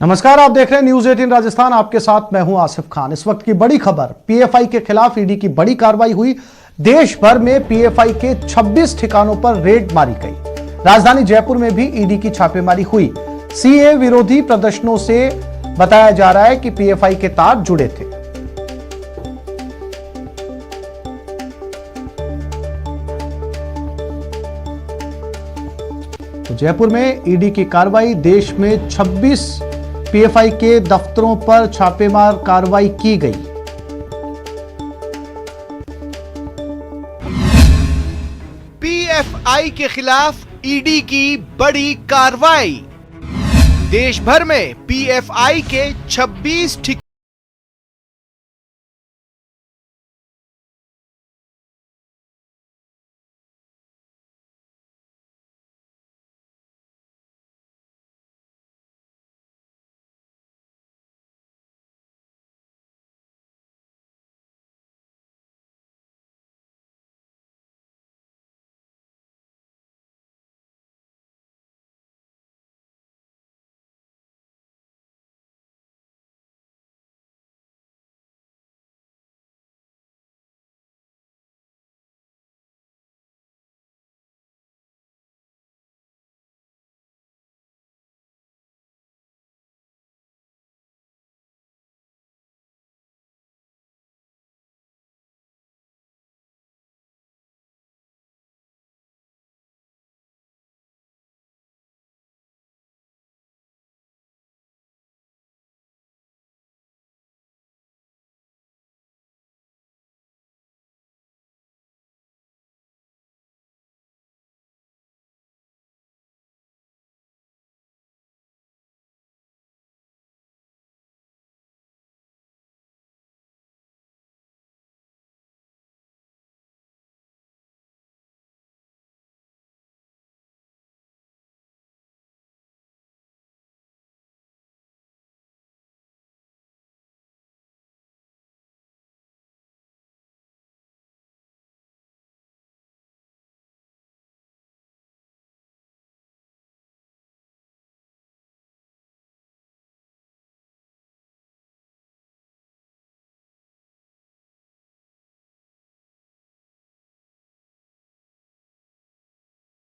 नमस्कार, आप देख रहे हैं न्यूज 18 राजस्थान। आपके साथ मैं हूं आसिफ खान। इस वक्त की बड़ी खबर, पीएफआई के खिलाफ ईडी की बड़ी कार्रवाई हुई। देश भर में पीएफआई के 26 ठिकानों पर रेड मारी गई। राजधानी जयपुर में भी ईडी की छापेमारी हुई। सीए विरोधी प्रदर्शनों से बताया जा रहा है कि पीएफआई के तार जुड़े थे। तो जयपुर में ईडी की कार्रवाई, देश में 26 पीएफआई के दफ्तरों पर छापेमार कार्रवाई की गई। पीएफआई के खिलाफ ईडी की बड़ी कार्रवाई। देश भर में पीएफआई के 26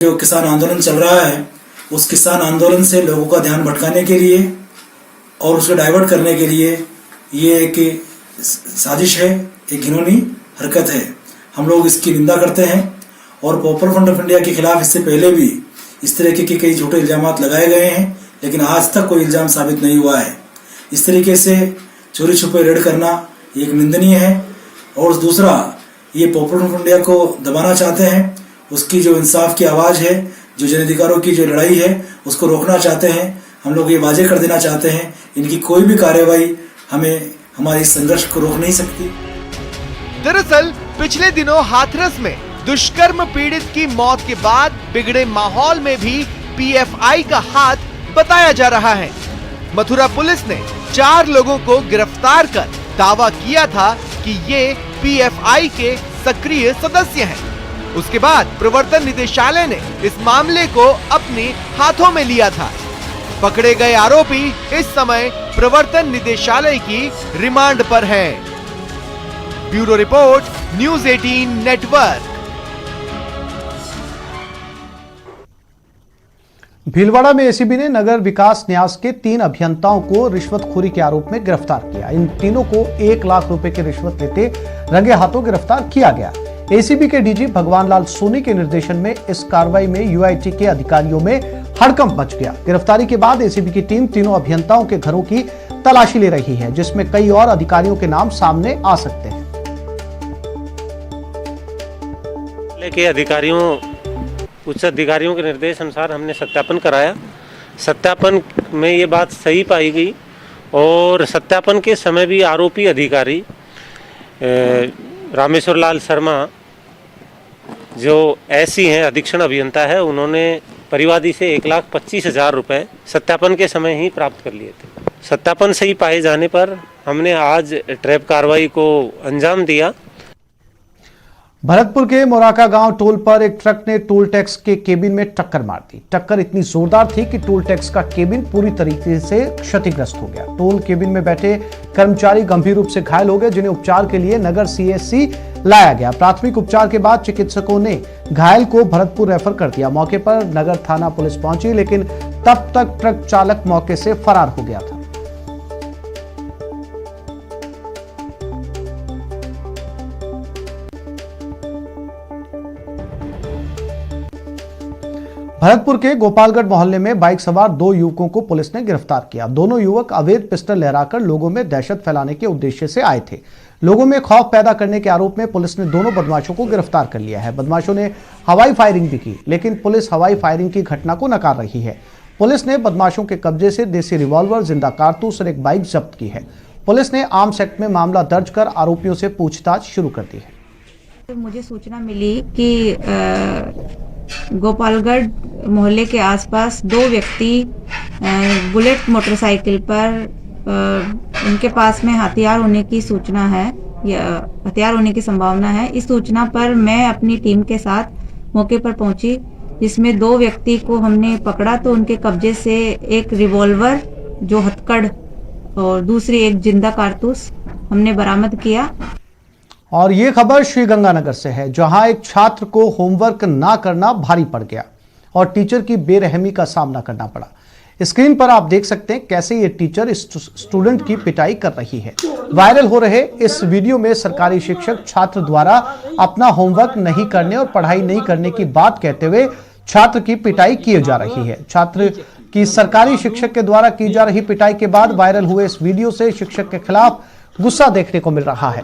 जो किसान आंदोलन चल रहा है, उस किसान आंदोलन से लोगों का ध्यान भटकाने के लिए और उसको डाइवर्ट करने के लिए ये एक साजिश है, एक घिनौनी हरकत है। हम लोग इसकी निंदा करते हैं और पॉपुलर फ्रंट ऑफ इंडिया के खिलाफ इससे पहले भी इस तरीके के कई झूठे इल्जाम लगाए गए हैं, लेकिन आज तक कोई इल्जाम साबित नहीं हुआ है। इस तरीके से चोरी छुपे रेड करना एक निंदनीय है। और दूसरा, ये पॉपुलर फ्रंट ऑफ इंडिया को दबाना चाहते हैं, उसकी जो इंसाफ की आवाज है, जो जन अधिकारों की जो लड़ाई है, उसको रोकना चाहते हैं। हम लोग ये वाजे कर देना चाहते हैं, इनकी कोई भी कार्रवाई हमें हमारे संघर्ष को रोक नहीं सकती। दरअसल पिछले दिनों हाथरस में दुष्कर्म पीड़ित की मौत के बाद बिगड़े माहौल में भी पीएफआई का हाथ बताया जा रहा है। मथुरा पुलिस ने 4 लोगों को गिरफ्तार कर दावा किया था कि ये पीएफआई के सक्रिय सदस्य हैं। उसके बाद प्रवर्तन निदेशालय ने इस मामले को अपने हाथों में लिया था। पकड़े गए आरोपी इस समय प्रवर्तन निदेशालय की रिमांड पर हैं। Bureau report, news 18 network. Bhilwara में एसीबी ने नगर विकास न्यास के 3 अभियंताओं को रिश्वतखोरी के आरोप में गिरफ्तार किया। इन तीनों को 1 लाख रुपए की रिश्वत लेते रंगे हाथों गिरफ्तार किया गया। एसीबी के डीजी भगवान लाल सोनी के निर्देशन में इस कार्रवाई में यूआईटी के अधिकारियों में हड़कंप मच गया। गिरफ्तारी के बाद एसीबी की टीम तीनों अभियंताओं के घरों की तलाशी ले रही है, जिसमें कई और अधिकारियों के नाम सामने आ सकते हैं। के अधिकारियों, उच्च अधिकारियों के निर्देश अनुसार हमने सत्यापन कराया। सत्यापन में ये बात सही पाई गई और सत्यापन के समय भी आरोपी अधिकारी रामेश्वर लाल शर्मा, जो ऐसी हैं, अधीक्षण अभियंता है, उन्होंने परिवादी से 1,25,000 रुपये सत्यापन के समय ही प्राप्त कर लिए थे। सत्यापन सही पाए जाने पर हमने आज ट्रैप कार्रवाई को अंजाम दिया। भरतपुर के मोराका गांव टोल पर एक ट्रक ने टोल टैक्स के केबिन में टक्कर मार दी। टक्कर इतनी जोरदार थी कि टोल टैक्स का केबिन पूरी तरीके से क्षतिग्रस्त हो गया। टोल केबिन में बैठे कर्मचारी गंभीर रूप से घायल हो गए, जिन्हें उपचार के लिए नगर सीएचसी लाया गया। प्राथमिक उपचार के बाद चिकित्सकों ने घायल को भरतपुर रेफर कर दिया। मौके पर नगर थाना पुलिस पहुंची, लेकिन तब तक ट्रक चालक मौके से फरार हो गया था। भरतपुर के गोपालगढ़ मोहल्ले में बाइक सवार 2 युवकों को पुलिस ने गिरफ्तार किया। दोनों युवक अवैध पिस्टल लहराकर लोगों में दहशत फैलाने के उद्देश्य से आए थे। लोगों में खौफ पैदा करने के आरोप में पुलिस ने दोनों बदमाशों को गिरफ्तार कर लिया है। बदमाशों ने हवाई फायरिंग भी की, लेकिन पुलिस हवाई फायरिंग की घटना को नकार रही है। पुलिस ने बदमाशों के कब्जे से देसी रिवॉल्वर, जिंदा कारतूस और एक बाइक जब्त की है। पुलिस ने आर्म्स एक्ट में मामला दर्ज कर आरोपियों से पूछताछ शुरू कर दी है। मुझे सूचना मिली कि गोपालगढ़ मोहल्ले के आसपास 2 व्यक्ति बुलेट मोटरसाइकिल पर उनके पास में हथियार होने की सूचना है या हथियार होने की संभावना है। इस सूचना पर मैं अपनी टीम के साथ मौके पर पहुंची, जिसमें 2 व्यक्ति को हमने पकड़ा तो उनके कब्जे से एक रिवॉल्वर जो हथकड़ और दूसरी एक जिंदा कारतूस हमने बरामद किया। और ये खबर श्रीगंगानगर से है, जहां एक छात्र को होमवर्क ना करना भारी पड़ गया और टीचर की बेरहमी का सामना करना पड़ा। स्क्रीन पर आप देख सकते हैं कैसे ये टीचर इस स्टूडेंट की पिटाई कर रही है। वायरल हो रहे इस वीडियो में सरकारी शिक्षक छात्र द्वारा अपना होमवर्क नहीं करने और पढ़ाई नहीं करने की बात कहते हुए छात्र की पिटाई की जा रही है। छात्र की सरकारी शिक्षक के द्वारा की जा रही पिटाई के बाद वायरल हुए इस वीडियो से शिक्षक के खिलाफ गुस्सा देखने को मिल रहा है।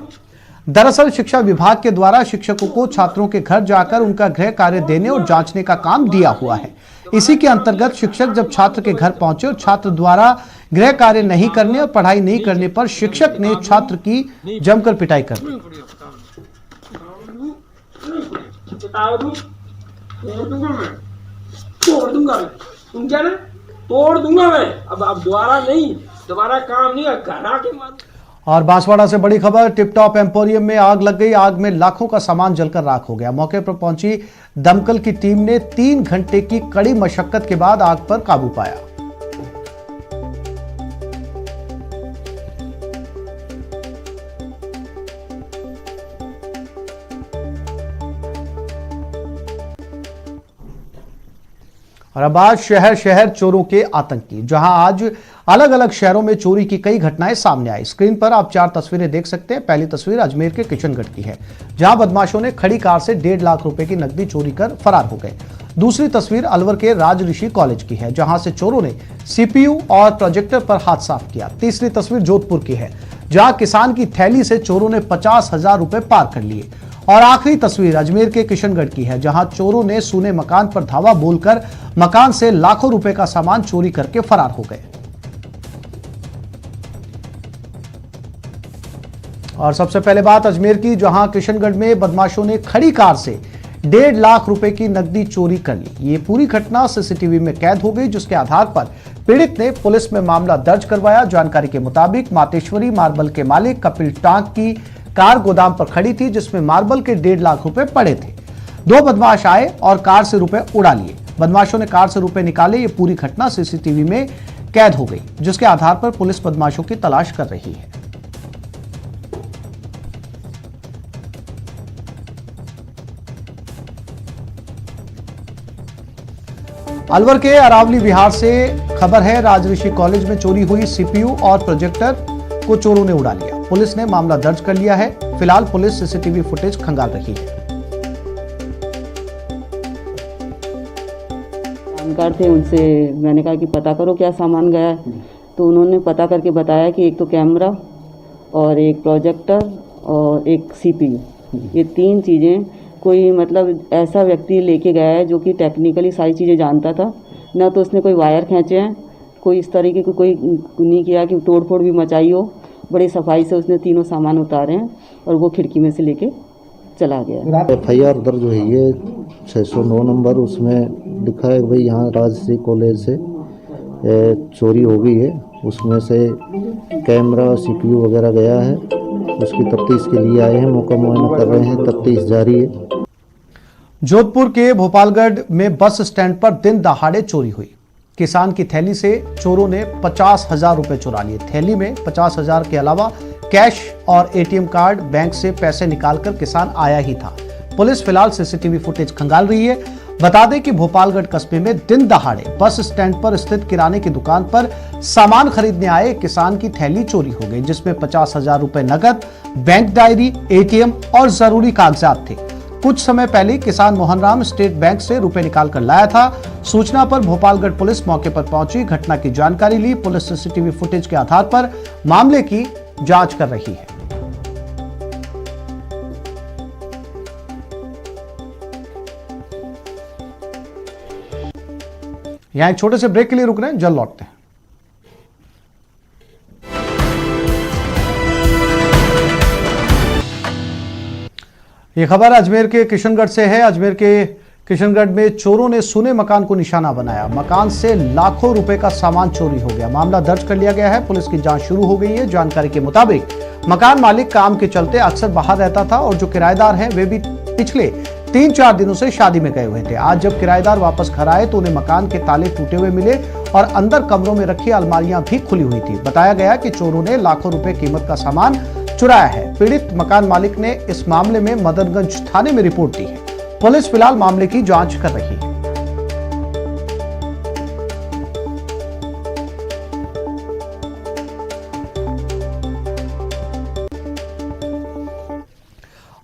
दरअसल शिक्षा विभाग के द्वारा शिक्षकों को छात्रों के घर जाकर उनका गृह कार्य देने और जांचने का काम दिया हुआ है। इसी के अंतर्गत शिक्षक जब छात्र के घर पहुंचे और छात्र द्वारा गृह कार्य नहीं करने और पढ़ाई नहीं करने पर शिक्षक ने छात्र की जमकर पिटाई कर दी। तोड़ दूंगा मैं। अब दोबारा नहीं, दोबारा काम नहीं, घर आके मारूं। और बांसवाड़ा से बड़ी खबर, टिपटॉप एम्पोरियम में आग लग गई। आग में लाखों का सामान जलकर राख हो गया। मौके पर पहुंची दमकल की टीम ने 3 घंटे की कड़ी मशक्कत के बाद आग पर काबू पाया। और अब आज शहर शहर चोरों के आतंक की, जहां आज अलग अलग शहरों में चोरी की कई घटनाएं सामने आई। स्क्रीन पर आप 4 तस्वीरें देख सकते हैं। पहली तस्वीर अजमेर के किशनगढ़ की है, जहां बदमाशों ने खड़ी कार से 1.5 लाख रुपए की नकदी चोरी कर फरार हो गए। दूसरी तस्वीर अलवर के राजऋषि कॉलेज की है, जहां से चोरों ने सीपीयू और प्रोजेक्टर पर हाथ साफ किया। तीसरी तस्वीर जोधपुर की है, जहां किसान की थैली से चोरों ने 50,000 रुपए पार कर लिए। और आखिरी तस्वीर अजमेर के किशनगढ़ की है, जहां चोरों ने सूने मकान पर धावा बोलकर मकान से लाखों रुपए का सामान चोरी करके फरार हो गए। और सबसे पहले बात अजमेर की, जहां किशनगढ़ में बदमाशों ने खड़ी कार से 1.5 लाख रुपए की नकदी चोरी कर ली। ये पूरी घटना सीसीटीवी में कैद हो गई, जिसके आधार पर पीड़ित ने पुलिस में मामला दर्ज करवाया। जानकारी के मुताबिक मातेश्वरी मार्बल के मालिक कपिल टांक की कार गोदाम पर खड़ी थी, जिसमें मार्बल के 1.5 लाख रुपए पड़े थे। 2 बदमाश आए और कार से रुपए उड़ा लिए। बदमाशों ने कार से रुपए निकाले। ये पूरी घटना सीसीटीवी में कैद हो गई, जिसके आधार पर पुलिस बदमाशों की तलाश कर रही है। अलवर के अरावली विहार से खबर है, राजऋषि कॉलेज में चोरी हुई सीपीयू और प्रोजेक्टर को चोरों ने उड़ा लिया। पुलिस ने मामला दर्ज कर लिया है। फिलहाल पुलिस सीसीटीवी फुटेज खंगाल रही है। जानकार थे, उनसे मैंने कहा कि पता करो क्या सामान गया है। तो उन्होंने पता करके बताया कि एक तो कैमरा और एक प्रोजेक्टर और एक सीपीयू, ये 3 चीज़ें कोई मतलब ऐसा व्यक्ति लेके गया है जो कि टेक्निकली सारी चीज़ें जानता था। ना तो उसने कोई वायर खींचे हैं, कोई इस तरीके को कोई नहीं किया कि तोड़ फोड़ भी मचाई हो। बड़ी सफाई से उसने तीनों सामान उतारे हैं और वो खिड़की में से लेके चला गया। FIR दर्ज हुई है 609 नंबर, उसमें लिखा है भाई यहाँ राजश्री कॉलेज से चोरी हो गई है। उसमें से कैमरा, CPU वगैरह गया है उसकी तफ्तीश के लिए आए हैं, मौका मुआयना कर रहे हैं, तफ्तीश जारी है। जोधपुर के भोपालगढ़ में बस स्टैंड पर दिन दहाड़े चोरी हुई। किसान की थैली से चोरों ने 50,000 रुपए चुरा लिए। थैली में 50,000 के अलावा कैश और एटीएम कार्ड, बैंक से पैसे निकालकर किसान आया ही था। पुलिस फिलहाल सीसीटीवी फुटेज खंगाल रही है। बता दें कि भोपालगढ़ कस्बे में दिन दहाड़े बस स्टैंड पर स्थित किराने की दुकान पर सामान खरीदने आए किसान की थैली चोरी हो गई, जिसमें 50,000 रुपए नकद, बैंक डायरी, एटीएम और जरूरी कागजात थे। कुछ समय पहले किसान मोहनराम स्टेट बैंक से रुपए निकाल कर लाया था। सूचना पर भोपालगढ़ पुलिस मौके पर पहुंची, घटना की जानकारी ली। पुलिस सीसीटीवी फुटेज के आधार पर मामले की जांच कर रही है। यहां एक छोटे से ब्रेक के लिए रुक रहे हैं, जल्द लौटते हैं। ये खबर अजमेर के किशनगढ़ से है। अजमेर के किशनगढ़ में चोरों ने सोने मकान को निशाना बनाया। मकान से लाखों रुपए का सामान चोरी हो गया। मामला दर्ज कर लिया गया है। पुलिस की जांच शुरू हो गई है। जानकारी के मुताबिक मकान मालिक काम के चलते अक्सर बाहर रहता था और जो किराएदार हैं वे भी पिछले 3-4 दिनों से शादी में गए हुए थे। आज जब किराएदार वापस घर आए तो उन्हें मकान के ताले टूटे हुए मिले और अंदर कमरों में रखी अलमारियां भी खुली हुई थी। बताया गया कि चोरों ने लाखों रुपए कीमत का सामान चुराया है। पीड़ित मकान मालिक ने इस मामले में मदनगंज थाने में रिपोर्ट दी है। पुलिस फिलहाल मामले की जांच कर रही है।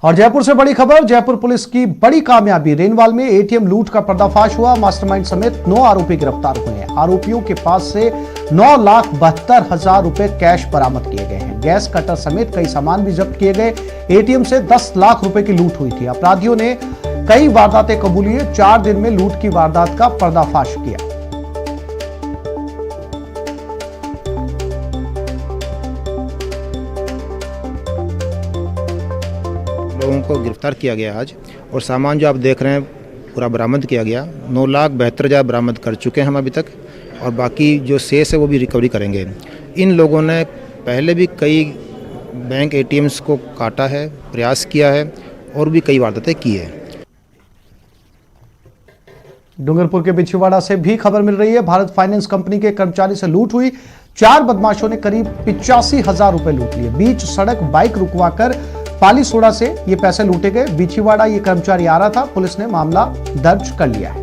और जयपुर से बड़ी खबर, जयपुर पुलिस की बड़ी कामयाबी। रेनवाल में एटीएम लूट का पर्दाफाश हुआ। मास्टरमाइंड समेत 9 आरोपी गिरफ्तार हुए हैं। आरोपियों के पास से 9,72,000 रुपए कैश बरामद किए गए हैं। गैस कटर समेत कई सामान भी जब्त किए गए। एटीएम से 10 लाख रुपए की लूट हुई थी। अपराधियों ने कई वारदातें कबूली। 4 दिन में लूट की वारदात का पर्दाफाश किया। लोगों को गिरफ्तार किया गया आज, और सामान जो आप देख रहे हैं पूरा बरामद किया गया। 9,72,000 बरामद कर चुके हैं हम अभी तक, और बाकी जो शेष है वो भी रिकवरी करेंगे। इन लोगों ने पहले भी कई बैंक एटीएम्स को काटा है, प्रयास किया है और भी कई वारदातें की है। डूंगरपुर के बिछीवाड़ा से भी खबर मिल रही है। भारत फाइनेंस कंपनी के कर्मचारी से लूट हुई। 4 बदमाशों ने करीब 85,000 रुपए लूट लिए। बीच सड़क बाइक रुकवाकर पाली सोडा से ये पैसे लूटे गए। बिछीवाड़ा ये कर्मचारी आ रहा था। पुलिस ने मामला दर्ज कर लिया है।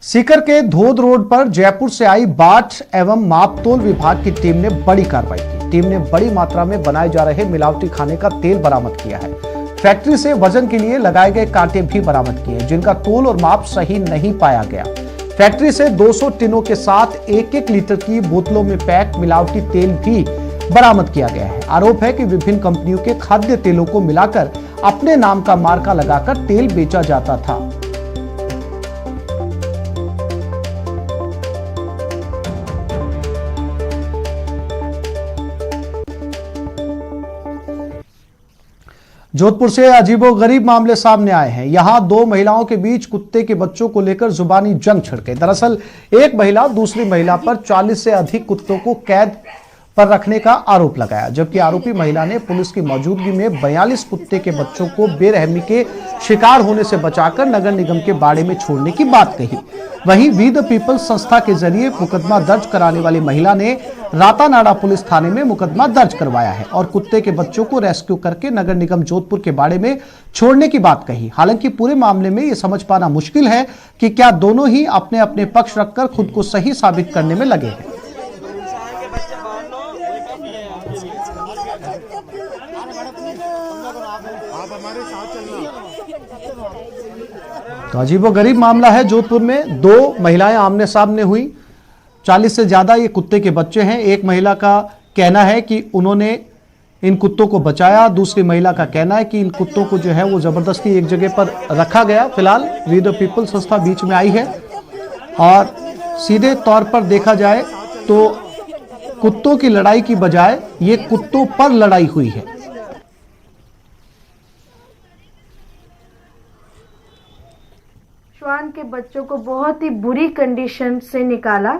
सीकर के धोद रोड पर जयपुर से आई बाट एवं मापतोल विभाग की टीम ने बड़ी कार्रवाई की। टीम ने बड़ी मात्रा में बनाए जा रहे मिलावटी खाने का तेल बरामद किया है। फैक्ट्री से वजन के लिए लगाए गए कांटे भी बरामद किए, जिनका तोल और माप सही नहीं पाया गया। फैक्ट्री से 200 टिनों के साथ 1-1 लीटर की बोतलों में पैक मिलावटी तेल भी बरामद किया गया है। आरोप है कि विभिन्न कंपनियों के खाद्य तेलों को मिलाकर अपने नाम का मार्का लगाकर तेल बेचा जाता था। जोधपुर से अजीबोगरीब मामले सामने आए हैं। यहां 2 महिलाओं के बीच कुत्ते के बच्चों को लेकर जुबानी जंग छिड़ गई। दरअसल एक महिला दूसरी महिला पर 40 से अधिक कुत्तों को कैद पर रखने का आरोप लगाया, जबकि आरोपी महिला ने पुलिस की मौजूदगी में 42 कुत्ते के बच्चों को बेरहमी के शिकार होने से बचाकर नगर निगम के बाड़े में छोड़ने की बात कही। वहीं वी द पीपल संस्था के जरिए मुकदमा दर्ज कराने वाली महिला ने रातानाड़ा पुलिस थाने में मुकदमा दर्ज करवाया है और कुत्ते के बच्चों को रेस्क्यू करके नगर निगम जोधपुर के बाड़े में छोड़ने की बात कही। हालांकि पूरे मामले में यह समझ पाना मुश्किल है कि क्या दोनों ही अपने अपने पक्ष रखकर खुद को सही साबित करने में लगे हैं। तो अजीबोगरीब मामला है। जोधपुर में 2 महिलाएं आमने सामने हुई। 40 से ज्यादा ये कुत्ते के बच्चे हैं। एक महिला का कहना है कि उन्होंने इन कुत्तों को बचाया। दूसरी महिला का कहना है कि इन कुत्तों को जो है वो जबरदस्ती एक जगह पर रखा गया। फिलहाल वी द पीपल संस्था बीच में आई है और सीधे तौर पर देखा जाए तो कुत्तों की लड़ाई की बजाय ये कुत्तों पर लड़ाई हुई है। स्वान के बच्चों को बहुत ही बुरी कंडीशन से निकाला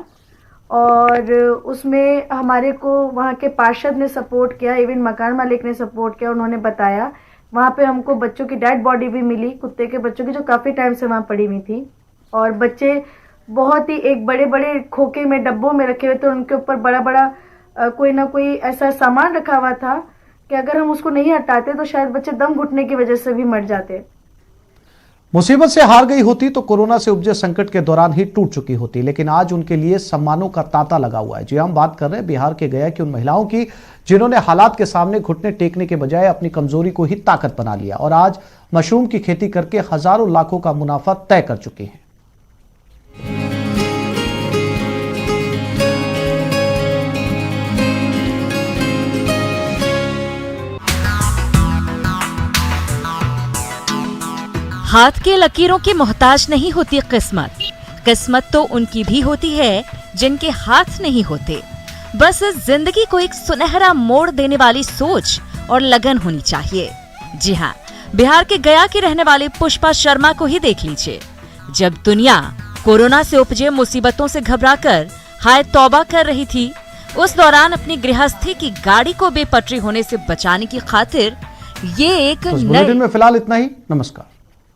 और उसमें हमारे को वहाँ के पार्षद ने सपोर्ट किया, इवन मकान मालिक ने सपोर्ट किया। उन्होंने बताया वहाँ पे हमको बच्चों की डेड बॉडी भी मिली, कुत्ते के बच्चों की, जो काफ़ी टाइम से वहाँ पड़ी हुई थी। और बच्चे बहुत ही एक बड़े बड़े खोखे में डब्बों में रखे हुए थे, उनके ऊपर बड़ा बड़ा कोई ना कोई ऐसा सामान रखा हुआ था कि अगर हम उसको नहीं हटाते तो शायद बच्चे दम घुटने की वजह से भी मर जाते। मुसीबत से हार गई होती तो कोरोना से उपजे संकट के दौरान ही टूट चुकी होती, लेकिन आज उनके लिए सम्मानों का तांता लगा हुआ है। जी हम बात कर रहे हैं बिहार के गया की उन महिलाओं की जिन्होंने हालात के सामने घुटने टेकने के बजाय अपनी कमजोरी को ही ताकत बना लिया और आज मशरूम की खेती करके हजारों लाखों का मुनाफा तय कर चुकी हैं। हाथ के लकीरों की मोहताज नहीं होती किस्मत, किस्मत तो उनकी भी होती है जिनके हाथ नहीं होते। बस जिंदगी को एक सुनहरा मोड़ देने वाली सोच और लगन होनी चाहिए। जी हाँ, बिहार के गया की रहने वाली पुष्पा शर्मा को ही देख लीजिए। जब दुनिया कोरोना से उपजे मुसीबतों से घबराकर हाय तौबा कर रही थी, उस दौरान अपनी गृहस्थी की गाड़ी को बेपटरी होने से बचाने की खातिर ये एक बुलेटिन में फिलहाल इतना ही। नमस्कार।